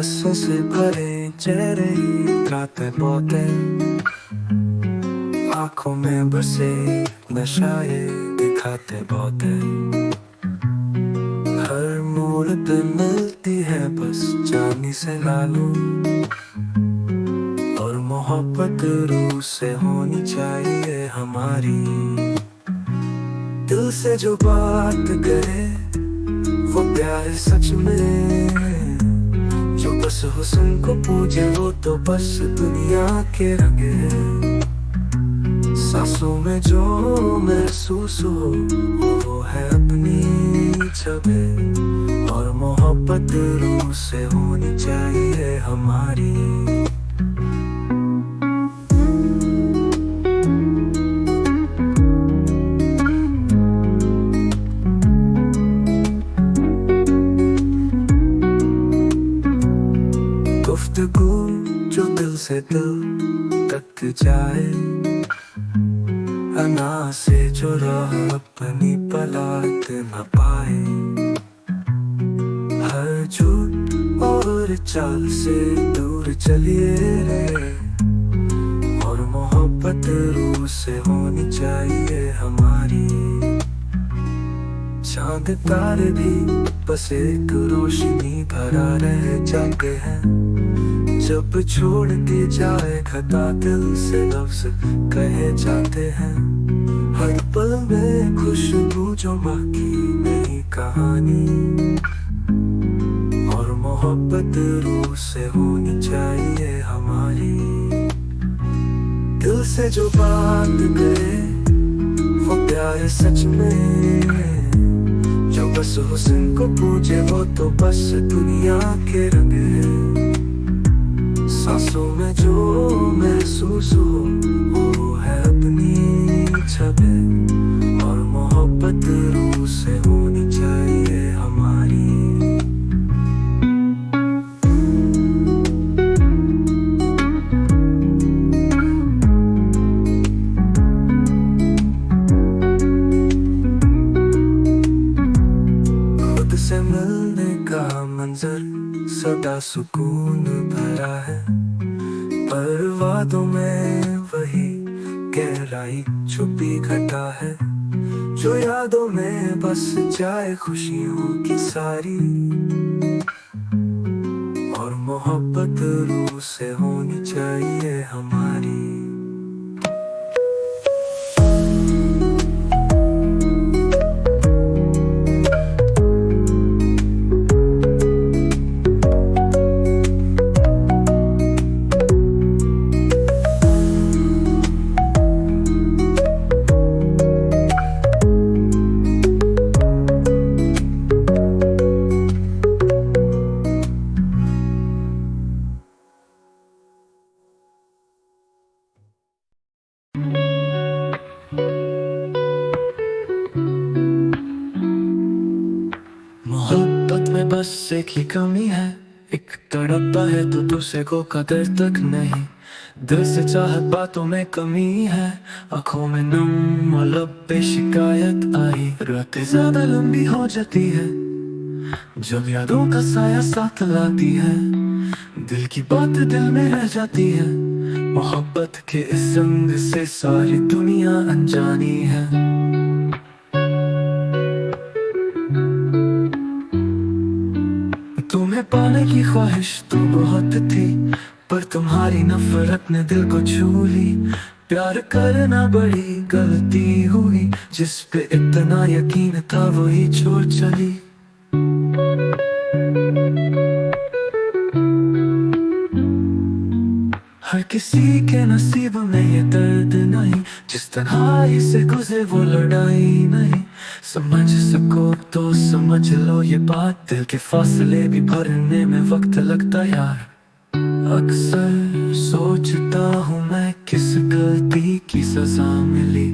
आंसू से भरे चेहरे इतराते पौते, आंखों में बसे नशाए दिखाते बहुते। हर मोड़ पे मिलती है बस जानी से लालू, और मोहब्बत रूह से होनी चाहिए हमारी। दिल से जो बात करे वो प्यार सच में, जो बस हुस्न को पूजे वो तो बस दुनिया के रंगे। सांसों में जो महसूस हो वो है अपनी छबे, और मोहब्बत रूह से होनी चाहिए हमारी। गुफ्तगू जो दिल से दिल तक जाए, अना से जो राह अपनी पलट न पाए। हर झूठ और चाल से दूर चलिए रे, और मोहब्बत रूह से होनी चाहिए हमारी। चांद तारे भी बस एक रोशनी भरा रह जाते हैं, जब छोड़ के जाए खता दिल से लफ्ज कहे जाते हैं। हर पल में खुशबू जो बाकी नई कहानी, और मोहब्बत रूह से होनी चाहिए हमारी। दिल से जो बात करे वो प्यार सच में, जो बस हुस्न को पूजे वो तो बस दुनिया के रंग है। सांसों में जो महसूस हो वो है अपनी छबे, और मोहब्बत रूह से होनी चाहिए हमारी। खुद से मिलने का मंजर सदा सुकून भरा है, पर वादों में वही गहराई छुपी घटा है, जो यादों में बस जाए खुशियों की सारी। और मोहब्बत रूह से होनी चाहिए हमारी। मोहब्बत में बस एक ही कमी है, एक तड़पता है तो दूसरे को कदर तक नहीं। दिल से चाहत बातों में कमी है, आंखों में नम और लब पे शिकायत आई। रातें ज्यादा लंबी हो जाती है जब यादों का साया साथ लाती है, दिल की बात दिल में रह जाती है। मोहब्बत के इस संग से सारी दुनिया अनजानी है। तुम्हें पाने की ख्वाहिश तो बहुत थी, पर तुम्हारी नफरत ने दिल को छू ली। प्यार करना बड़ी गलती हुई, जिस पे इतना यकीन था वही छोड़ चली। हर किसी के नसीब में ये दर्द नहीं, जिस तन्हाई से गुजरे वो लड़ाई नहीं। समझ सको तो समझ लो ये बात, दिल के फासले भी भरने में वक्त लगता यार। अक्सर सोचता हूँ मैं किस गलती की सजा मिली,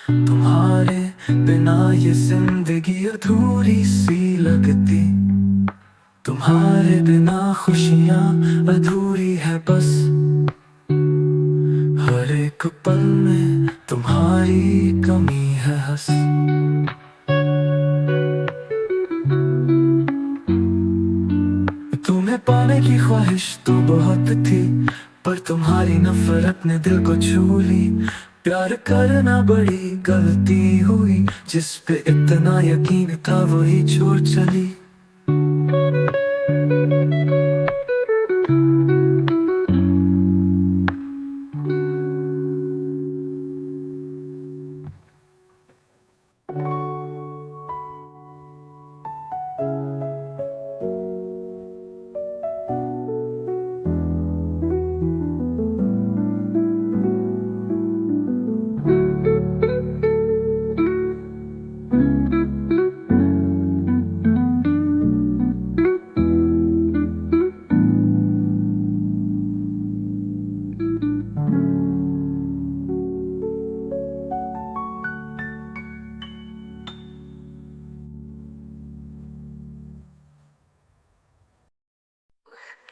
तुम्हारे बिना ये जिंदगी अधूरी सी लगती। तुम्हारे बिना खुशियाँ अधूरी है बस, हर एक पल में तुम्हारी कमी है हंस। तुम्हें पाने पाने की ख्वाहिश तो बहुत थी, पर तुम्हारी नफरत ने दिल को छू ली। प्यार करना बड़ी गलती हुई, जिस पे इतना यकीन था वही छोड़ चली।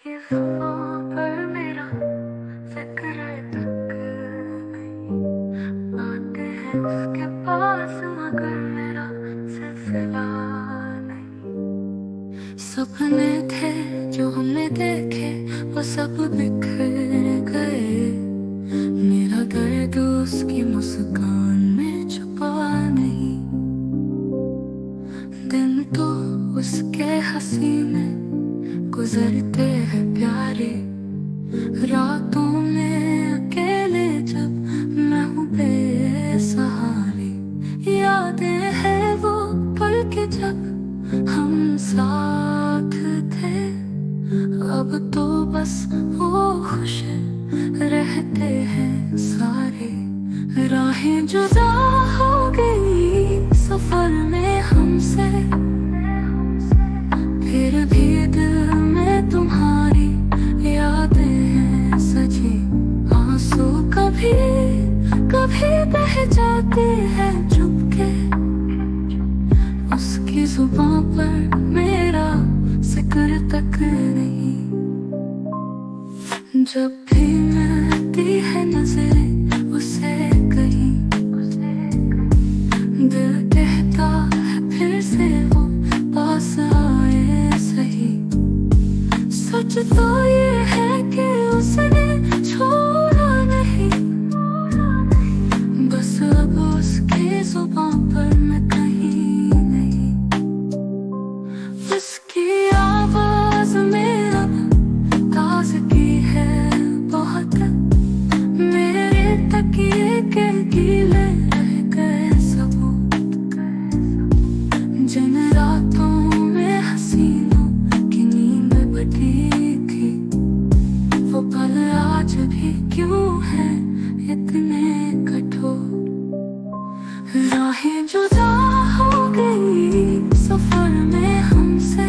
ये ज़ुबां पर मेरा ज़िक्र तक नहीं आते हैं उसके पास, मगर मेरा सिलसिला नहीं। सपने थे जो हमने देखे वो सब बिखर गए, मेरा दर्द उसकी मुस्कान में छुपा नहीं। दिन तो उसके हंसी में गुजरते हैं प्यारे, रातों में अकेले जब मैं हूँ बेसहारे। यादें हैं वो पल के जब हम साथ थे, अब तो बस वो खुश रहते हैं सारे। राहें जुदा हो गई सफर में हमसे, फिर भी दिल में तुम्हारी यादें हैं सजी। आंसू कभी कभी बह जाते हैं चुपके, उसकी जुबां पर मेरा जिक्र तक नहीं। जब भी मिलती है नजरें उसे कहीं, दिल कहता है फिर से वो पास आए सही। सच तो ये है कि उसने छोड़ा नहीं, बस अब उसकी जुबां पर मैं कहीं नहीं। उसकी आवाज में अब ताज़गी है बहुत, मेरे तकिए के गीले रह गए सबूत। जिन रातों में हसीनों की नींद बटी थी, वो पल आज भी क्यों है इतने कठोर। राहें जुदा हो गई सफर में हमसे,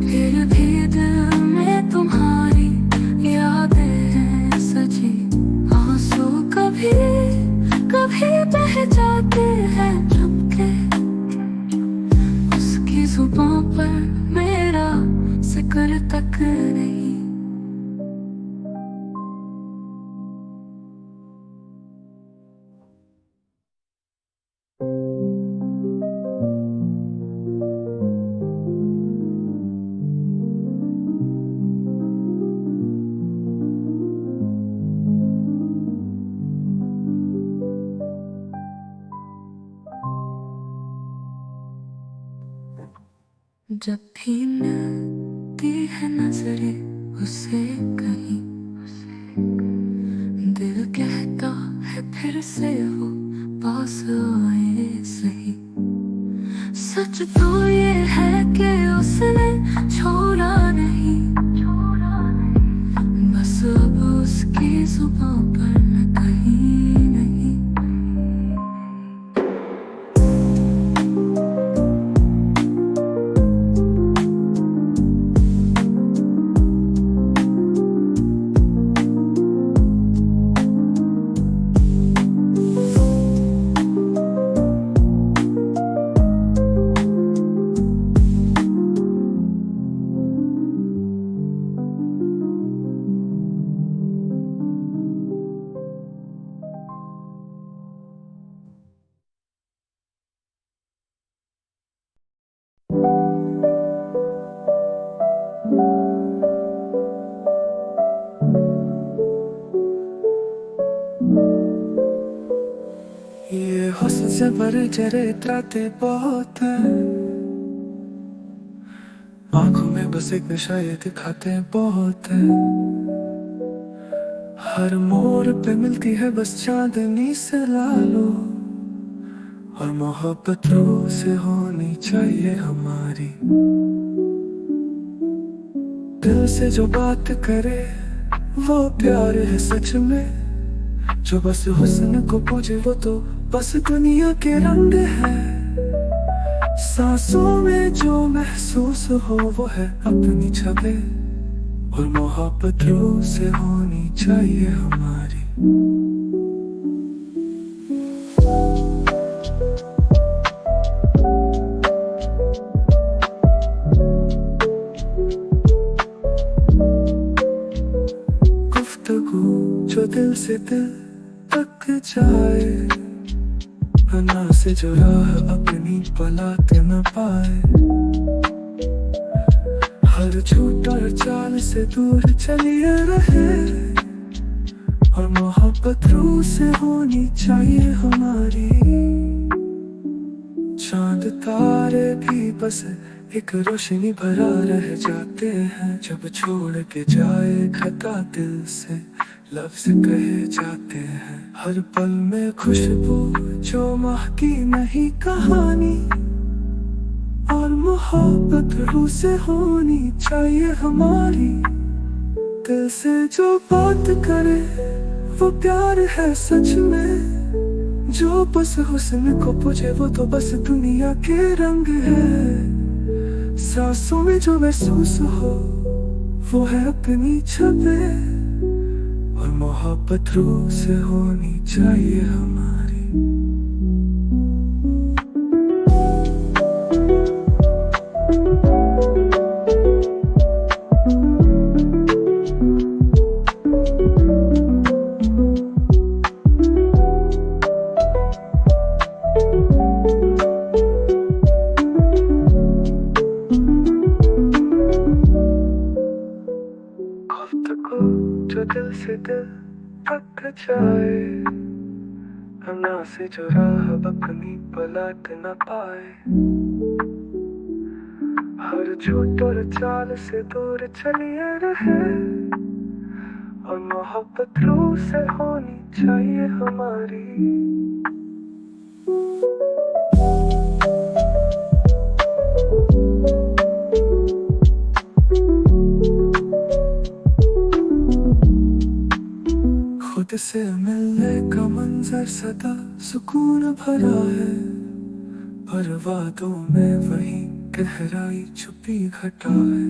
फिर भी दिल में तुम्हारी यादें हैं सजी। आंसू कभी कभी बह जाते हैं चुपके, उसकी जुबां पर मेरा जिक्र तक नहीं। जब भी मिलती है नजरें उसे कहीं, दिल कहता है फिर से वो पास आए सही। सच तो ये है कि उसने छोड़ा नहीं, बस अब उसकी जुबां पर मैं कहीं नहीं। से भरे चेहरे इतराते बहुत हैं, आंखों में बस एक नशा ये दिखाते बहुत है। हर मोड़ पे मिलती है बस चांदनी से लालो, और मोहब्बत रूह से होनी चाहिए हमारी। दिल से जो बात करे वो प्यार है सच में, जो बस हुस्न को पूजे वो तो बस दुनिया के रंग है। सांसों में जो महसूस हो वो है अपनी छबे, और मोहब्बत रूह से होनी चाहिए हमारी। गुफ्तगू जो दिल से दिल तक जाए, ना से जो राह अपनी पलाते न पाए। हर झूठ और चाल से दूर चलिए रहे, और मोहब्बत रूह से होनी चाहिए हमारी। चांद तारे भी बस एक रोशनी भरा रह जाते हैं, जब छोड़ के जाए खता दिल से लफ्ज कहे जाते हैं। हर पल में खुशबू जो महकी नहीं कहानी, और मोहब्बत रूह से होनी चाहिए हमारी। दिल से जो बात करे वो प्यार है सच में, जो बस हुस्न को पूजे वो तो बस दुनिया के रंग है। सांसों में जो महसूस हो वो है अपनी छबे, और मोहब्बत रूह से होनी चाहिए हमारी। जो दिल से दिल तक जाए, ना से जो राह अपनी पलट न पाए। हर झूठ और चाल से दूर चलिए रहे, और मोहब्बत रूह से होनी चाहिए हमारी। खुद से मिलने का मंजर सदा सुकून भरा है, पर वादों में वही गहराई छुपी घटा है।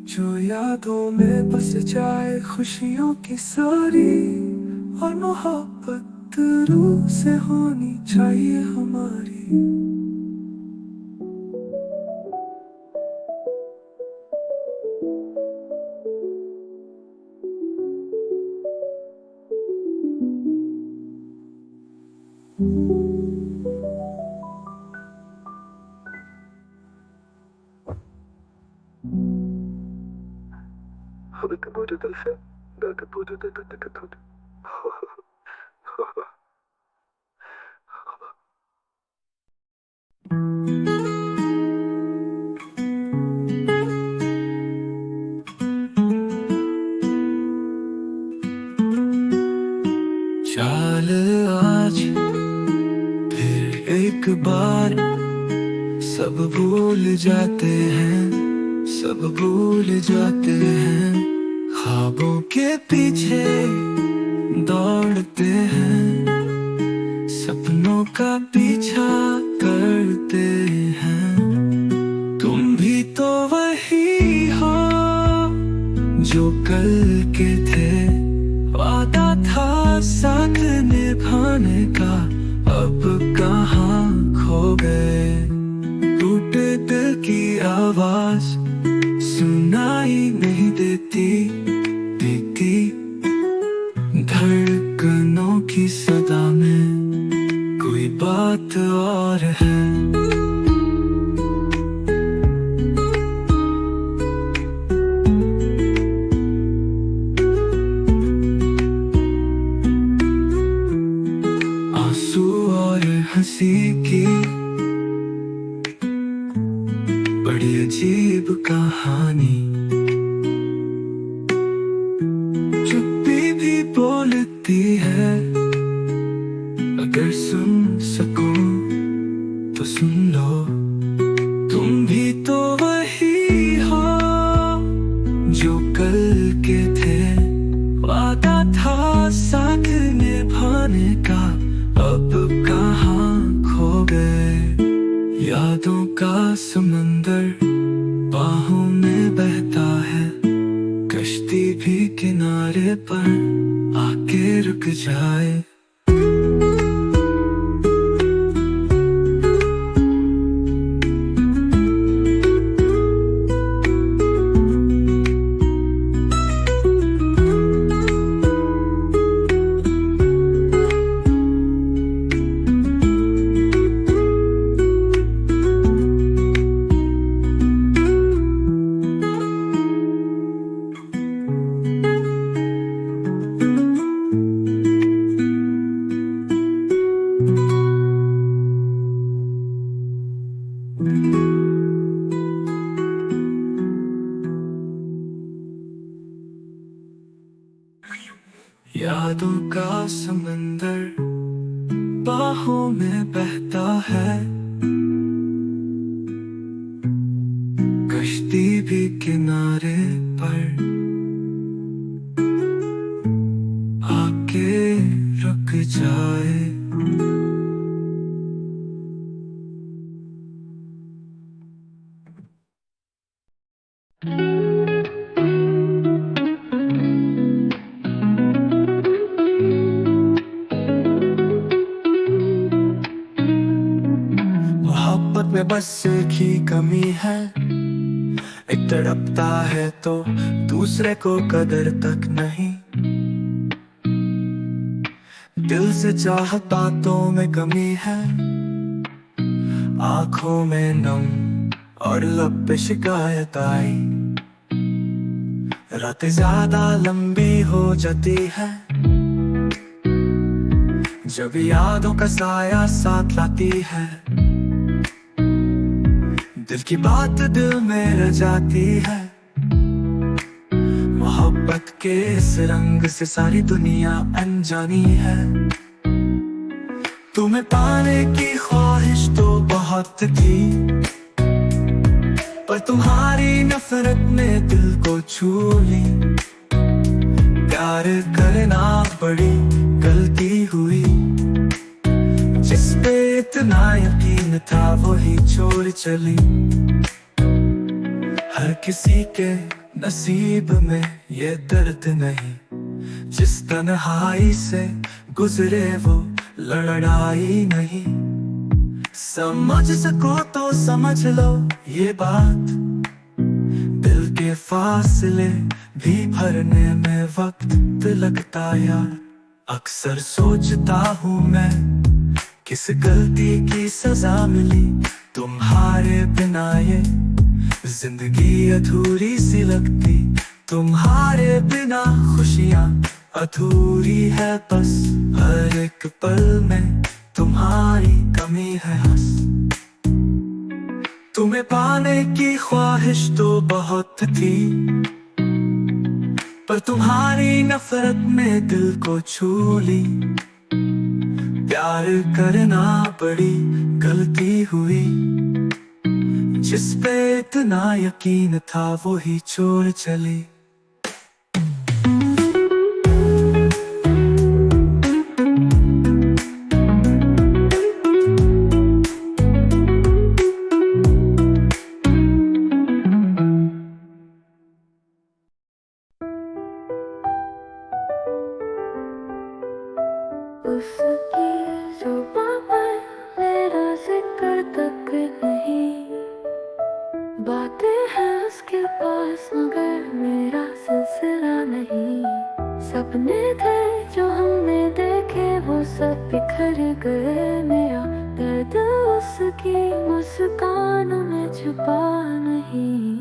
जो यादों में बस जाए खुशियों की सारी, और मोहब्बत रूह से होनी चाहिए हमारी। चाल आज फिर एक बार, सब भूल जाते हैं, सब भूल जाते हैं। ख्वाबों के पीछे दौड़ते हैं, सपनों का पीछा करते हैं। तुम भी तो वही हो जो कल के थे, वादा था साथ निभाने का, अब कहाँ खो गए। टूटे दिल की आवाज सुनाई नहीं देती, देती धड़कनों की सदा में कोई बात और है। आंसू और भी बोलती है, अगर सुन सको तो सुन लो। तुम भी तो वही हो जो कल के थे, वादा था साथ निभाने का, अब कहाँ खो गए। यादों का समंदर बाहों में बहता है, कश्ती भी किनारे पर आके रुक जाए। यादों का समंदर बाहों में बहता है, कश्ती भी किनारे पर आके रुक जाए। मोहब्बत में बस एक ही कमी है, एक तड़पता है तो दूसरे को कदर तक नहीं। दिल से चाहत बातों में कमी है, आंखों में नम और लब पे शिकायत आई। रातें ज्यादा लंबी हो जाती है, जब यादों का साया साथ लाती है। दिल की बात दिल में रह जाती है, मोहब्बत के इस रंग से सारी दुनिया अनजानी है। तुम्हें पाने की ख्वाहिश तो बहुत थी, पर तुम्हारी नफरत ने दिल को छू ली। प्यार करना बड़ी गलती हुई, जिस पे इतना यकीन था वही छोड़ चली। हर किसी के नसीब में ये दर्द नहीं, जिस तन्हाई से गुजरे वो लड़ाई नहीं। समझ सको तो समझ लो ये बात, दिल के फासले भी भरने में वक्त लगता यार। अक्सर सोचता हूँ मैं किस गलती की सजा मिली, तुम्हारे बिना ये जिंदगी अधूरी सी लगती। तुम्हारे बिना खुशियाँ अधूरी है बस, हर एक पल में तुम्हारी कमी है हंस। तुम्हें पाने की ख्वाहिश तो बहुत थी, पर तुम्हारी नफरत में दिल को छू ली। प्यार करना बड़ी गलती हुई, जिस पे इतना यकीन था वही छोड़ चली। उसकी जुबां पर मेरा जिक्र तक नहीं, बातें हैं उसके पास मगर मेरा सिलसिला नहीं। सपने थे जो हमने देखे वो सब बिखर गए, मेरा दर्द उसकी मुस्कान में छुपा नहीं।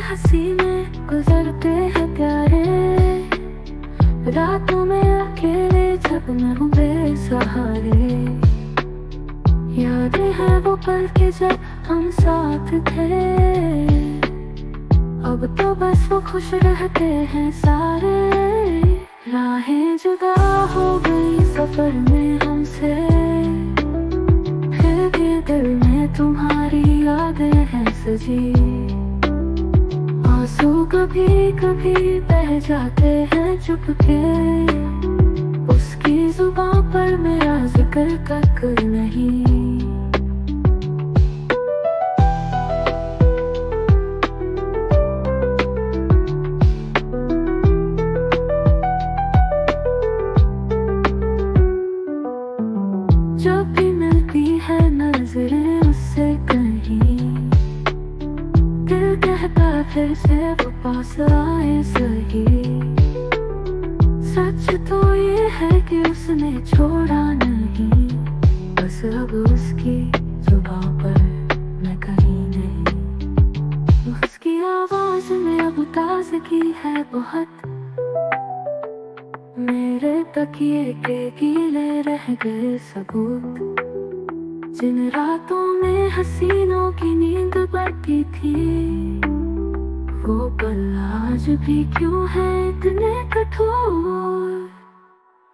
हंसी में गुजरते हैं प्यारे, रातों में अकेले जब मैं हूँ बेसहारा। सहारे। यादें हैं वो पल के जब हम साथ थे, अब तो बस वो खुश रहते हैं सारे। राहें जुदा हो गई सफर में हमसे, फिर भी दिल में तुम्हारी यादें हैं सजी। आंसू कभी कभी बह जाते हैं चुपके, उसकी जुबां पर मेरा जिक्र तक नहीं। जब भी मिलती है नजरें उससे कहीं, दिल कहता फिर से वो पास आए सही। सच तो ये है कि उसने छोड़ा नहीं, बस अब उसकी जुबां पर मैं कहीं नहीं। उसकी आवाज में अब ताज़गी है बहुत, मेरे तकिए के गीले रह गए सबूत। जिन रातों में हसीनों की नींद बढ़ती थी, वो पल आज भी क्यों है इतने कठोर।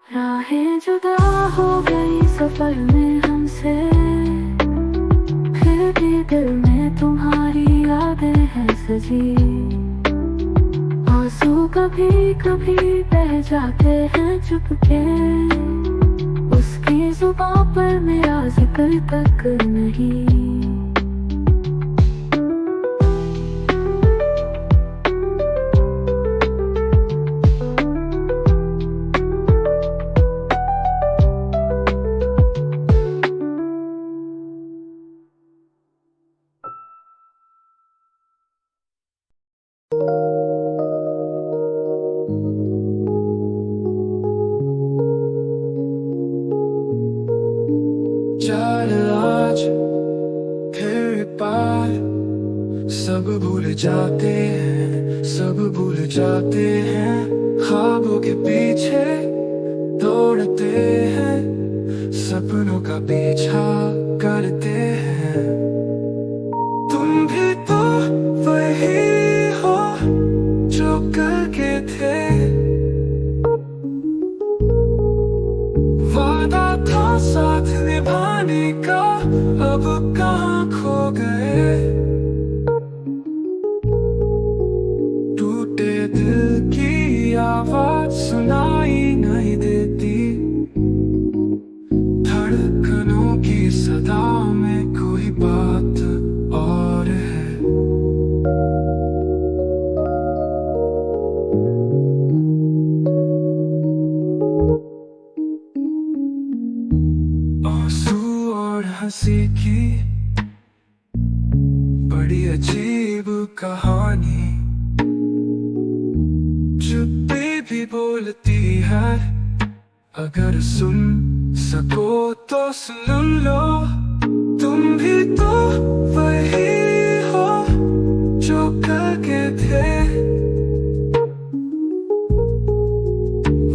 राहें जुदा हो गई सफर में हमसे, फिर भी दिल में तुम्हारी यादें हैं सजी। आंसू कभी कभी बह जाते हैं चुपके, उसकी जुबां पर मेरा जिक्र तक नहीं। चल आज फिर एक बार, सब भूल जाते हैं, सब भूल जाते हैं। ख्वाबों के पीछे दौड़ते हैं, सपनों का पीछा करते हैं। तुम भी तो वही हो जो कल के थे, वादा था साथ निभाने का, अब कहाँ खो गए। टूटे दिल की आवाज सुनाई नहीं देती, धड़कनों की सदा में कोई बात और है। आंसू और हंसी की बड़ी अजीब कहानी, चुप्पी भी बोलती है। अगर सुन सको तो सुन लो, तुम भी तो वही हो जो कल के थे।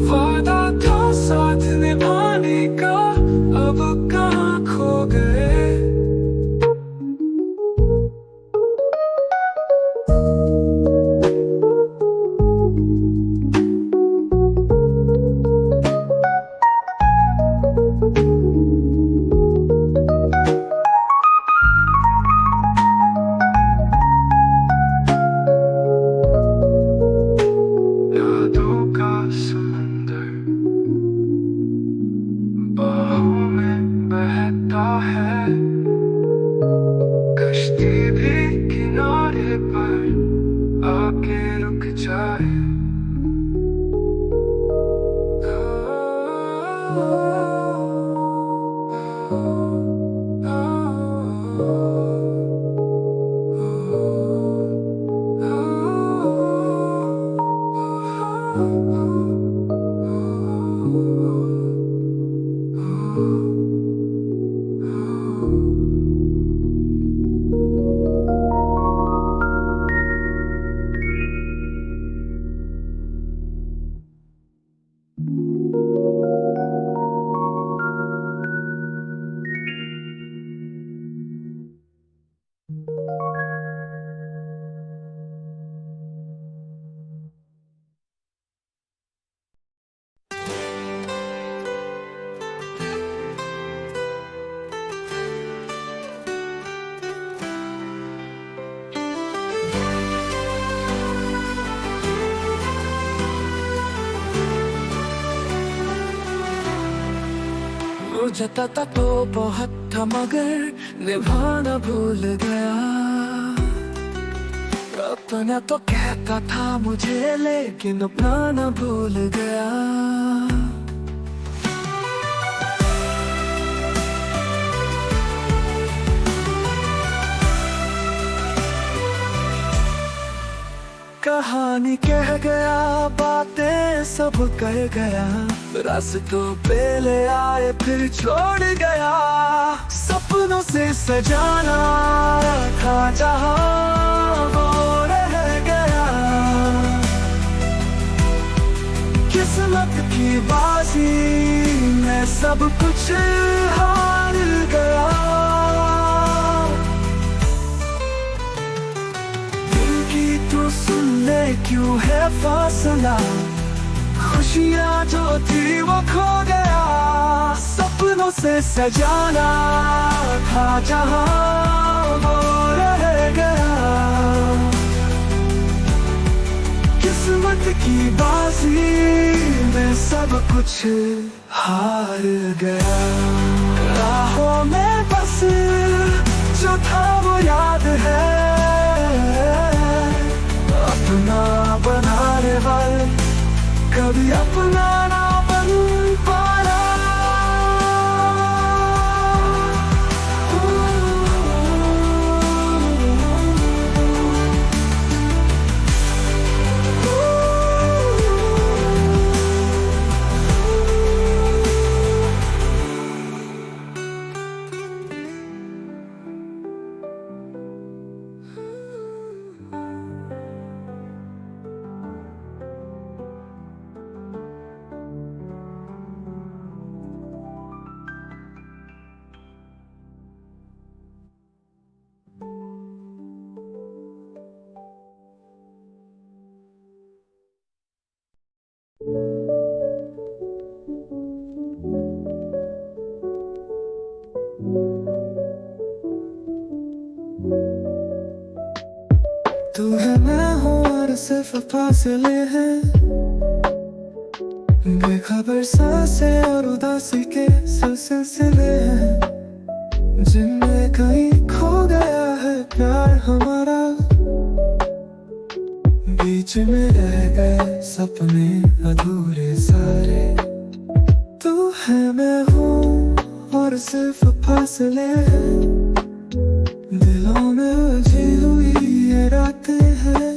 वादा था साथ निभाने का, अब कहाँ खो गए। यादों का समंदर बाहों में बहता है, कश्ती भी किनारे पर आके रुक जाए। जो जताता तो बहुत था मगर निभाना भूल गया। अपना तो कहता था मुझे लेकिन अपनाना भूल गया। कहानी कह गया, बातें सब कह गया, रास्तों पे ले आए फिर छोड़ गया। सपनों से सजाना था जहां वो रह गया। किस्मत की बाजी में सब कुछ हार गया। तू सुन ले क्यों है फासला, खुशियाँ जो थी वो खो गया। सपनों से सजाना था जहां वो रह गया। किस्मत की बाजी में सब कुछ हार गया। राहों में बस जो था वो याद है, अपना बनाने वाले कभी अपना ना बन पाना। तू है मैं हूँ और सिर्फ फासले हैं, बेखबर सांसें और उदासी के सिलसिले हैं, जिनमें कहीं खो गया है प्यार हमारा। बीच में रह गए सपने अधूरे सारे। तू है मैं हूँ और सिर्फ फासले हैं, दिलों में उलझी हुई ये रातें हैं।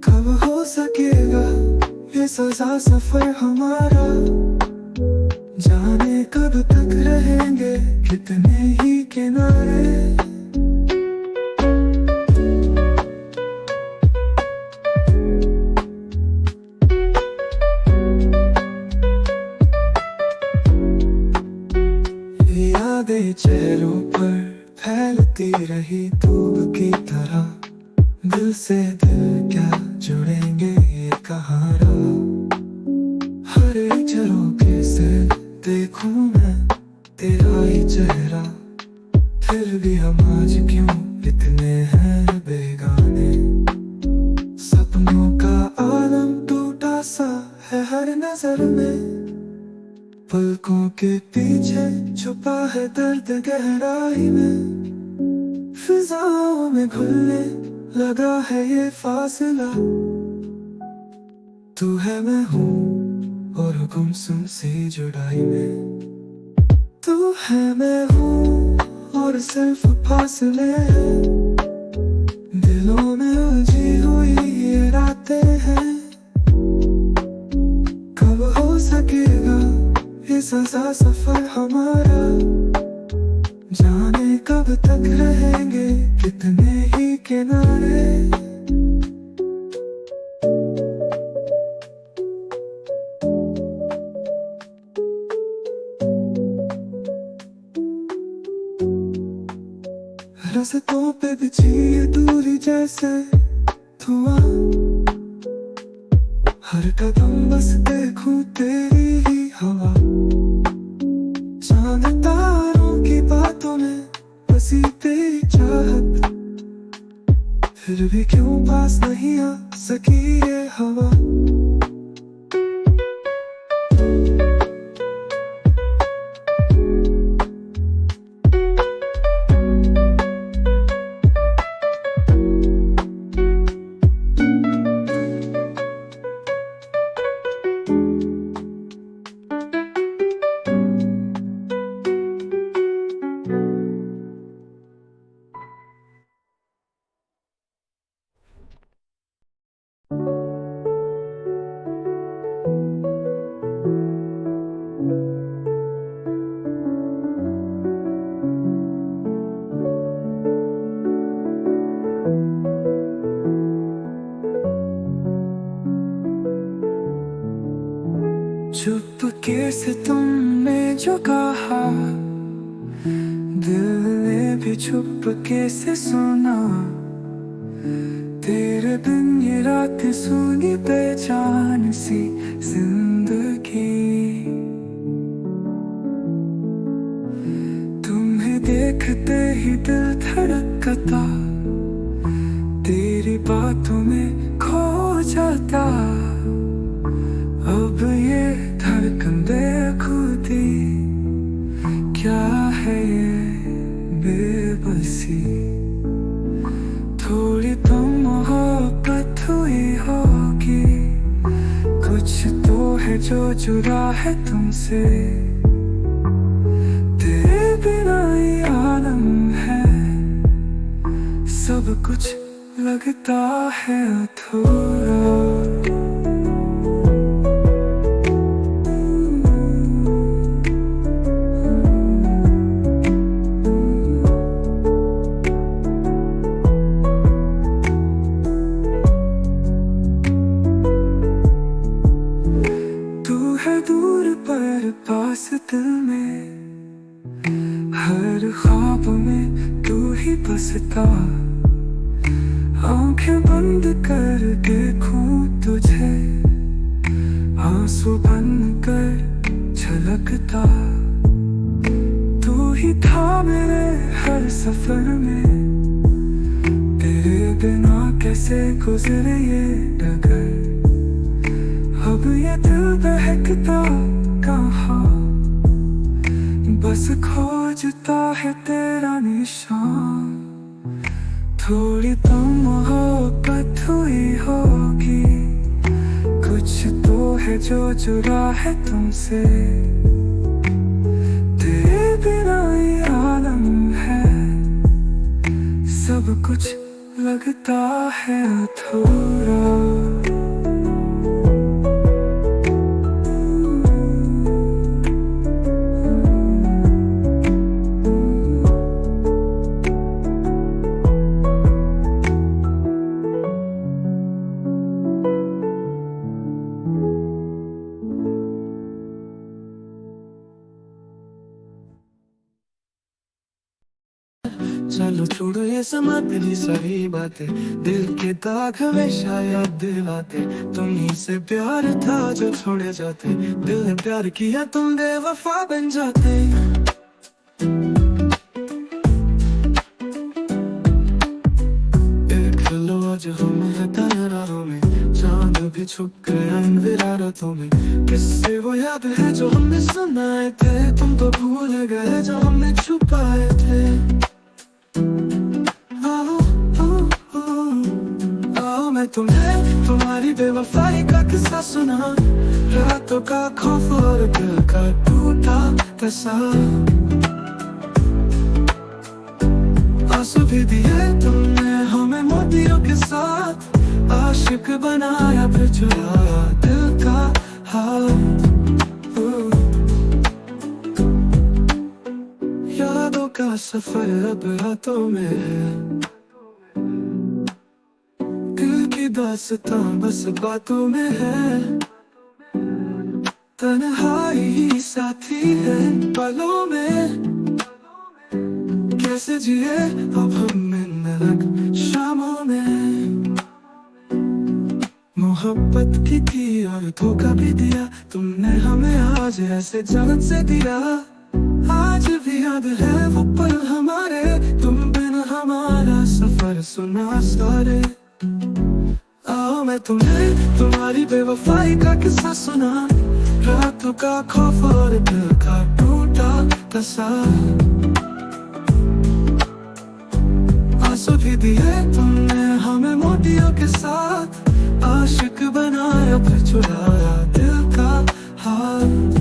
कब हो सकेगा ये सजा सफर हमारा, जाने कब तक रहेंगे कितने ही किनारे। यादें चेहरों पर फैलती रही धूप की तरह, दिल से दिल क्या जुड़ेंगे ये कहारा। हर एक झरोखे से देखूं मैं तेरा ही चेहरा, फिर भी हम आज क्यों इतने हैं बेगाने। सपनों का आलम टूटा सा है हर नजर में, पलकों के पीछे छुपा है दर्द गहराई में। फिजाओं में घुलने लगा है ये फासला, तू है मैं हूँ और गुमसुम सी जुदाई में। तू है मैं हूँ और सिर्फ फासले हैं, दिलों में उलझी हुई ये रातें हैं। कब हो सकेगा ये सजा सफर हमारा, जाने कब तक रहेंगे कितने ही किनारे। रास्तों पे बिछी ये दूरी जैसे धुआं, हर कदम बस देखूं तेरी ही हवा। चांद तारों की बातों में बसी तेरी चाहत, फिर भी क्यों पास नहीं आ सकी ये हवा। चुपके से तुमने जो कहा, दिल ने भी चुपके से सुना। तेरे बिन ये रात सूनी बेजान सी जिंदगी। तुम्हें देखते ही दिल धड़कता, तेरी बातों में खो जाता। अब ये धड़कन बेखुदी, क्या है ये बेबसी। थोड़ी तो मोहब्बत हुई होगी, कुछ तो है जो जुड़ा है तुमसे। तेरे बिना ये आलम है, सब कुछ लगता है अधूरा। तू है दूर पर पास दिल में, हर ख्वाब में तू ही बसता। आंखें बंद कर देखूं तुझे, आंसू बन कर झलकता। तू ही था मेरे हर सफर में, तेरे बिना कैसे गुजरे ये डगर। अब ये दिल बहकता कहाँ, बस खोजता है तेरा निशान। थोड़ी तो मोहब्बत हुई होगी, कुछ तो है जो जुड़ा है तुमसे। तेरे बिना ये आलम है, सब कुछ लगता है अधूरा। चलो छोड़ो ये समा तेरी सारी बातें, दिल के दाग हमेशा याद दिलाते। तुम्हीं से प्यार था जो छोड़े जाते, दिल ने प्यार किया तुम बेवफा बन जाते। देख लो आज हम हैं तारों में, चांद भी छुप गया इन विरारतों में। किससे वो याद है जो हमने सुनाए थे, तुम तो भूल गए जो हमने छुपाए थे। मैं तुम्हें तुम्हारी बेवफाई का किस्सा सुना, रातों का खौफ और दिल का टूटा तसा। आंसू भी दिए तुमने हमें मोतियों के साथ, आशिक बनाया फिर चुराया दिल का हाथ। यादों का सफर अब रातों में है, दास्तां बस बातों में है। तन्हाई ही साथी है पलों में, कैसे जिए अब हम इन अलग शामों में। मोहब्बत की थी और धोखा भी दिया तुमने हमें, आज ऐसे जान से दिया। आज भी याद है वो पल हमारे, तुम बिन हमारा सफर सुना सारे। आओ मैं तुम्हें तुम्हारी बेवफाई का किस्सा सुना, रातों का खौफ और दिल का टूटा तसा। आंसू भी दिए तुमने हमें मोतियों के साथ, आशिक बनाया फिर चुराया दिल का हाथ।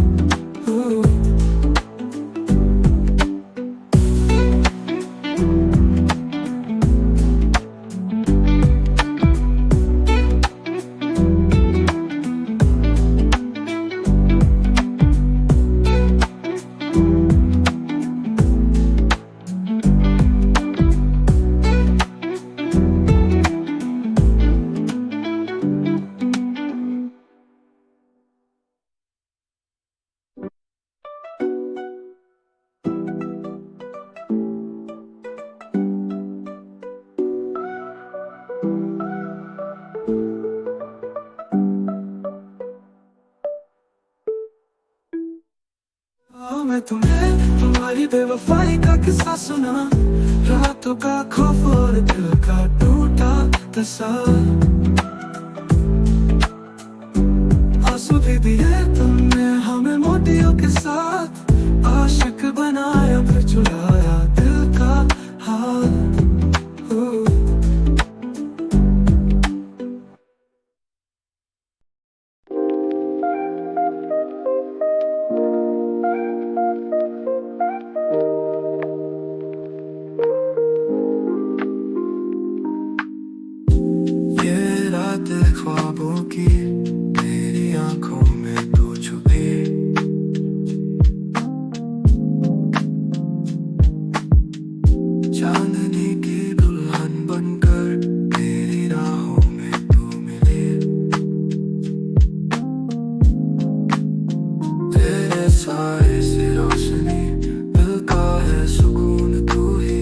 मैं तुम्हें तुम्हारी बेवफाई का किस्सा सुना, रातों का खौफ और दिल का टूटा तस्वर। आंसू भी दिए तुमने हमें मोतियों के साथ, आशिक बनाया फिर चुराया दिल का हाल। ख्वाबों की तेरी आंखों में तू छुपी, चांदनी की दुल्हन बनकर तेरी राहों में तू मिली। तेरे साए से रोशनी दिल का है सुकून तू ही,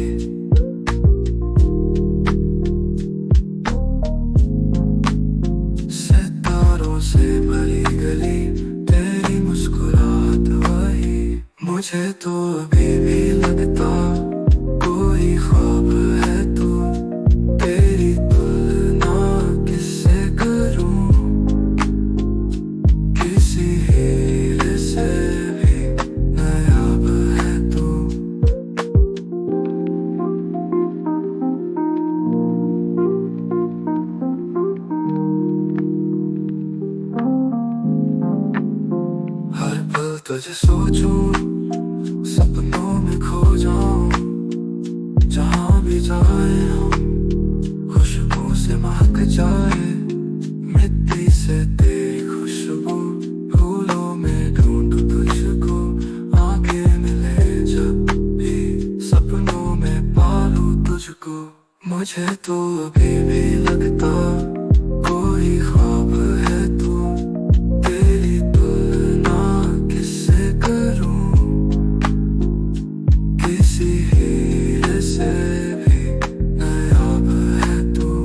से भरी गली तेरी मुस्कुराहट वही। मुझे तो अभी भी लगता कोई ख्वाब है तू, तेरी तुलना किससे करूं, किसी हीरे से भी नायाब है तू। तुझे सोचूं सपनों में खो जाऊं, जहां भी जाए हम खुशबू से महक जाए। मिट्टी से तेरी खुशबू फूलों में ढूंढूं तुझको, आंखें मिले जब भी सपनों में पालूं तुझको। मुझे तो अभी भी लगता कोई ख्वाब है तू, तेरी तुलना किससे करूं, किसी हीरे से भी नायाब है तू।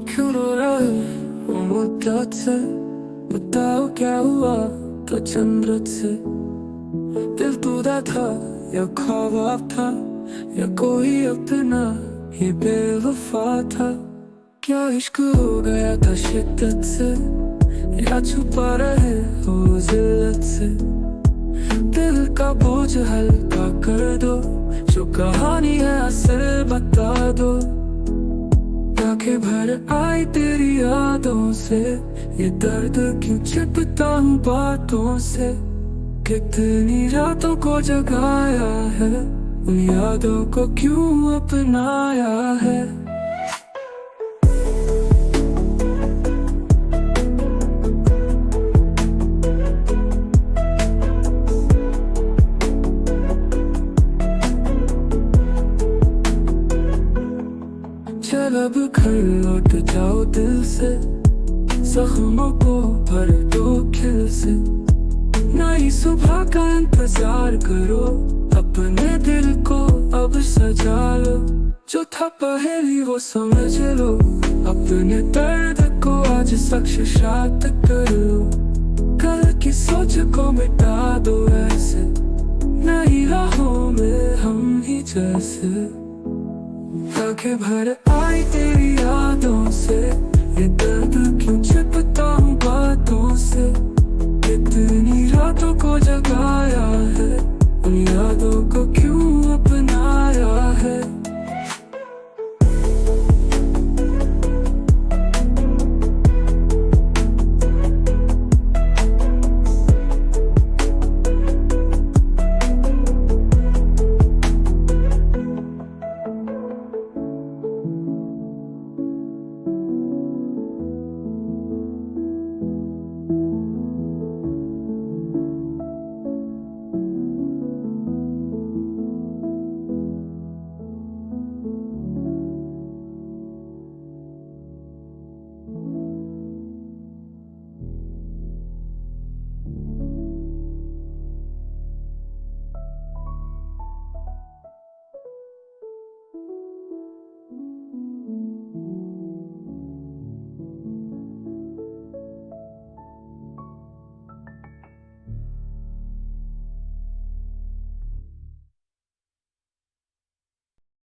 क्यों रो रहे हो मुद्दत से, बताओ क्या हुआ तो चंद्र से। दिल टूटा था या ख्वाब था, या कोई अपना ही बेवफा था। क्या इश्क हो गया था शिद्दत से, या छुपा रहे हो जिल्लत से। दिल का बोझ हल्का कर दो, जो कहानी है असल बता दो। आंखें भर आई तेरी यादों से, ये दर्द क्यों छिपता हूँ बातों से। कितनी रातों को जगाया है, उन यादों को क्यों अपनाया है। चल अब घर लौट जाओ दिल से, जख्मों को भर दो खिल से। नई सुबह का इंतजार करो, अपने दिल को अब सजा लो। जो था पहली वो समझ लो, अपने दर्द को आज साक्षात कर लो। कल की सोच को मिटा दो ऐसे, नई राहों में हम ही जैसे। आंखें भर आई तेरी यादों से, ये दर्द क्यों छिपता हूँ बातों से। कितनी रातों को जगाया है, उन यादों को क्यों अपनाया है।